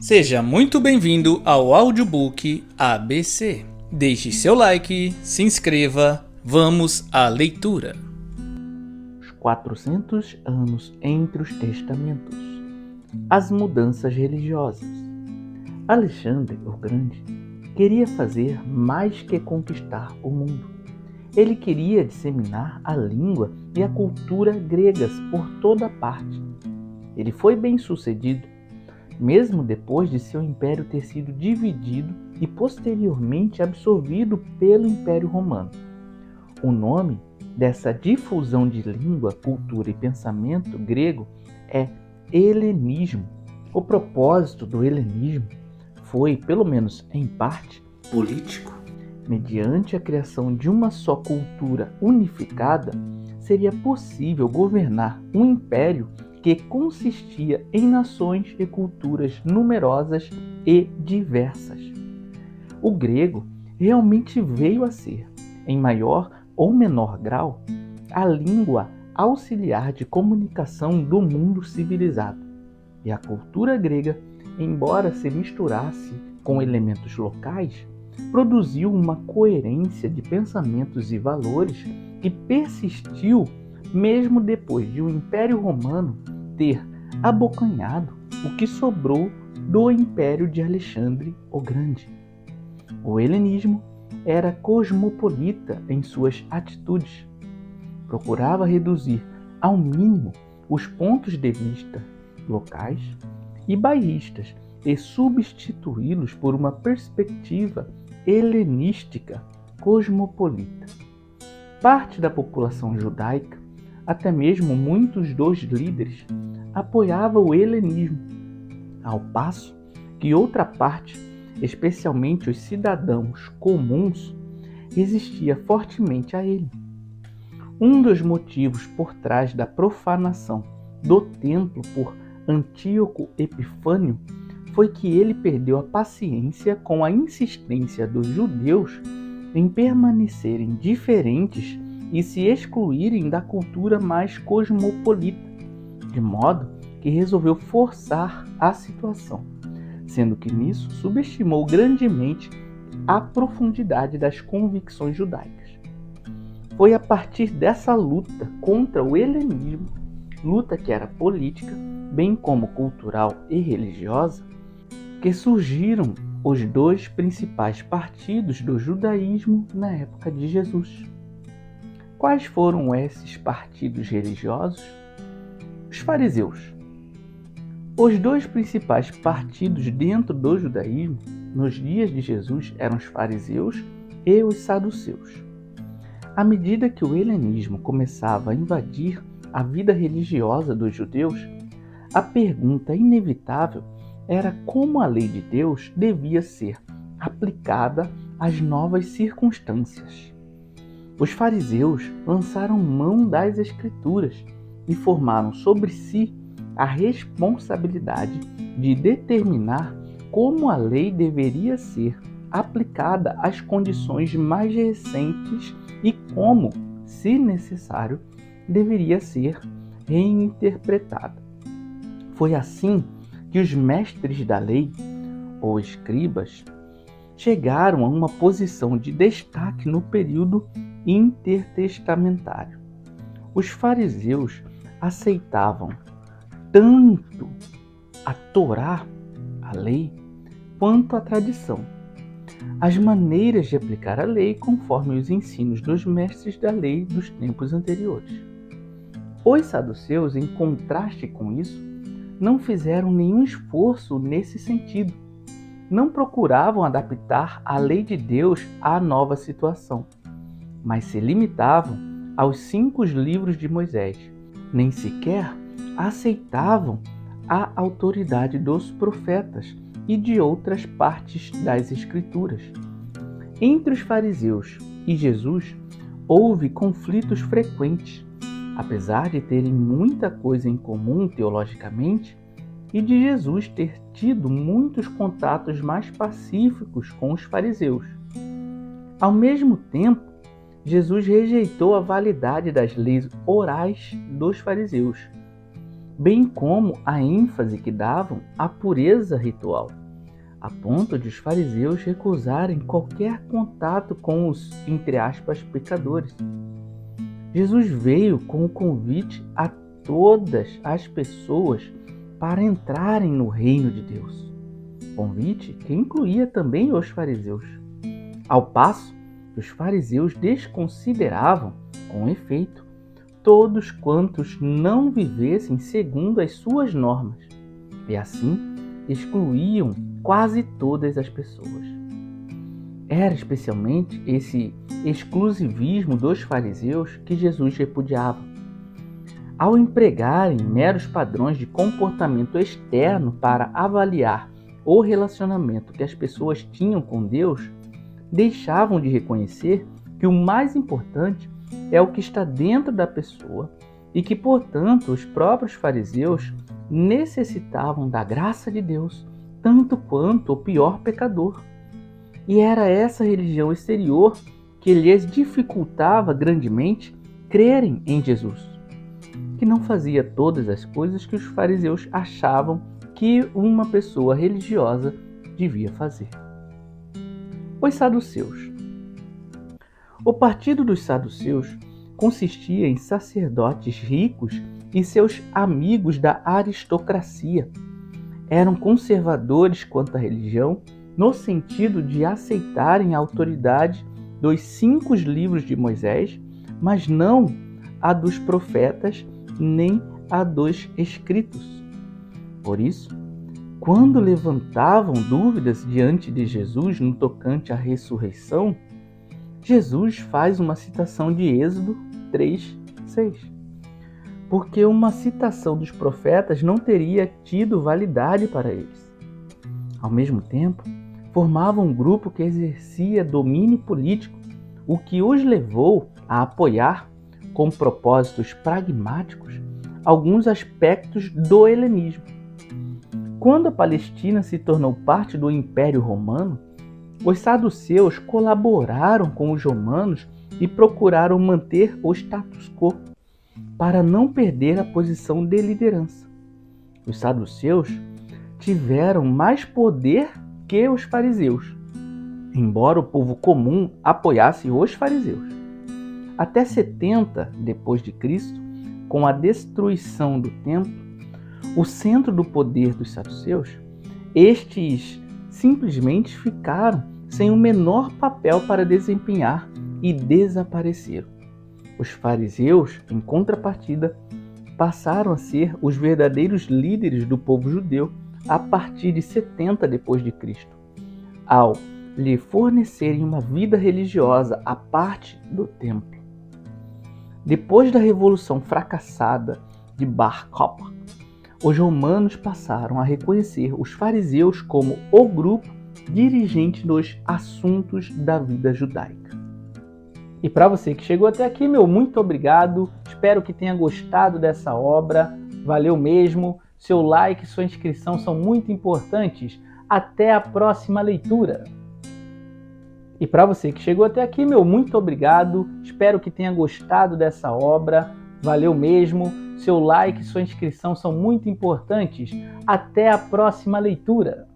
Seja muito bem-vindo ao audiobook ABC. Deixe seu like, se inscreva, vamos à leitura. Os 400 anos entre os testamentos. As mudanças religiosas. Alexandre o Grande queria fazer mais que conquistar o mundo. Ele queria disseminar a língua e a cultura gregas por toda parte. Ele foi bem-sucedido, mesmo depois de seu império ter sido dividido e posteriormente absorvido pelo Império Romano. O nome dessa difusão de língua, cultura e pensamento grego é helenismo. O propósito do helenismo foi, pelo menos em parte, político. Mediante a criação de uma só cultura unificada, seria possível governar um império que consistia em nações e culturas numerosas e diversas. O grego realmente veio a ser, em maior ou menor grau, a língua auxiliar de comunicação do mundo civilizado. E a cultura grega, embora se misturasse com elementos locais, produziu uma coerência de pensamentos e valores que persistiu mesmo depois de o Império Romano ter abocanhado o que sobrou do Império de Alexandre o Grande. O helenismo era cosmopolita em suas atitudes. Procurava reduzir ao mínimo os pontos de vista locais e bairristas e substituí-los por uma perspectiva helenística cosmopolita. Parte da população judaica, até mesmo muitos dos líderes, apoiava o helenismo, ao passo que outra parte, especialmente os cidadãos comuns, resistia fortemente a ele. Um dos motivos por trás da profanação do templo por Antíoco Epifânio foi que ele perdeu a paciência com a insistência dos judeus em permanecerem diferentes e se excluírem da cultura mais cosmopolita, de modo que resolveu forçar a situação, sendo que nisso subestimou grandemente a profundidade das convicções judaicas. Foi a partir dessa luta contra o helenismo, luta que era política, bem como cultural e religiosa, que surgiram os dois principais partidos do judaísmo na época de Jesus. Quais foram esses partidos religiosos? Os fariseus. Os dois principais partidos dentro do judaísmo nos dias de Jesus eram os fariseus e os saduceus. À medida que o helenismo começava a invadir a vida religiosa dos judeus, a pergunta inevitável era como a lei de Deus devia ser aplicada às novas circunstâncias. Os fariseus lançaram mão das Escrituras e formaram sobre si a responsabilidade de determinar como a lei deveria ser aplicada às condições mais recentes e como, se necessário, deveria ser reinterpretada. Foi assim que os mestres da lei, ou escribas, chegaram a uma posição de destaque no período intertestamentário. Os fariseus aceitavam tanto a Torá, a lei, quanto a tradição, as maneiras de aplicar a lei conforme os ensinos dos mestres da lei dos tempos anteriores. Os saduceus, em contraste com isso, não fizeram nenhum esforço nesse sentido. Não procuravam adaptar a lei de Deus à nova situação, mas se limitavam aos 5 livros de Moisés. Nem sequer aceitavam a autoridade dos profetas e de outras partes das Escrituras. Entre os fariseus e Jesus, houve conflitos frequentes, apesar de terem muita coisa em comum teologicamente, e de Jesus ter tido muitos contatos mais pacíficos com os fariseus. Ao mesmo tempo, Jesus rejeitou a validade das leis orais dos fariseus, bem como a ênfase que davam à pureza ritual, a ponto de os fariseus recusarem qualquer contato com os, entre aspas, pecadores. Jesus veio com o convite a todas as pessoas para entrarem no reino de Deus. Convite que incluía também os fariseus. Ao passo que os fariseus desconsideravam, com efeito, todos quantos não vivessem segundo as suas normas, e assim excluíam quase todas as pessoas. Era especialmente esse exclusivismo dos fariseus que Jesus repudiava. Ao empregarem meros padrões de comportamento externo para avaliar o relacionamento que as pessoas tinham com Deus, deixavam de reconhecer que o mais importante é o que está dentro da pessoa e que, portanto, os próprios fariseus necessitavam da graça de Deus tanto quanto o pior pecador. E era essa religião exterior que lhes dificultava grandemente crerem em Jesus, que não fazia todas as coisas que os fariseus achavam que uma pessoa religiosa devia fazer. Os saduceus. O partido dos saduceus consistia em sacerdotes ricos e seus amigos da aristocracia. Eram conservadores quanto à religião, no sentido de aceitarem a autoridade dos 5 livros de Moisés, mas não a dos profetas nem a dos escritos. Por isso, quando levantavam dúvidas diante de Jesus no tocante à ressurreição, Jesus faz uma citação de Êxodo 3:6. Porque uma citação dos profetas não teria tido validade para eles. Ao mesmo tempo, formavam um grupo que exercia domínio político, o que os levou a apoiar, com propósitos pragmáticos, alguns aspectos do helenismo. Quando a Palestina se tornou parte do Império Romano, os saduceus colaboraram com os romanos e procuraram manter o status quo, para não perder a posição de liderança. Os saduceus tiveram mais poder que os fariseus, embora o povo comum apoiasse os fariseus. Até 70 depois de Cristo, com a destruição do templo, o centro do poder dos saduceus, estes simplesmente ficaram sem o menor papel para desempenhar e desapareceram. Os fariseus, em contrapartida, passaram a ser os verdadeiros líderes do povo judeu a partir de 70 depois de Cristo, ao lhe fornecerem uma vida religiosa à parte do templo. Depois da revolução fracassada de Bar Kokhba, os romanos passaram a reconhecer os fariseus como o grupo dirigente dos assuntos da vida judaica. E para você que chegou até aqui, meu muito obrigado. Espero que tenha gostado dessa obra. Valeu mesmo. Seu like e sua inscrição são muito importantes. Até a próxima leitura. E para você que chegou até aqui, meu muito obrigado. Espero que tenha gostado dessa obra. Valeu mesmo. Seu like e sua inscrição são muito importantes. Até a próxima leitura.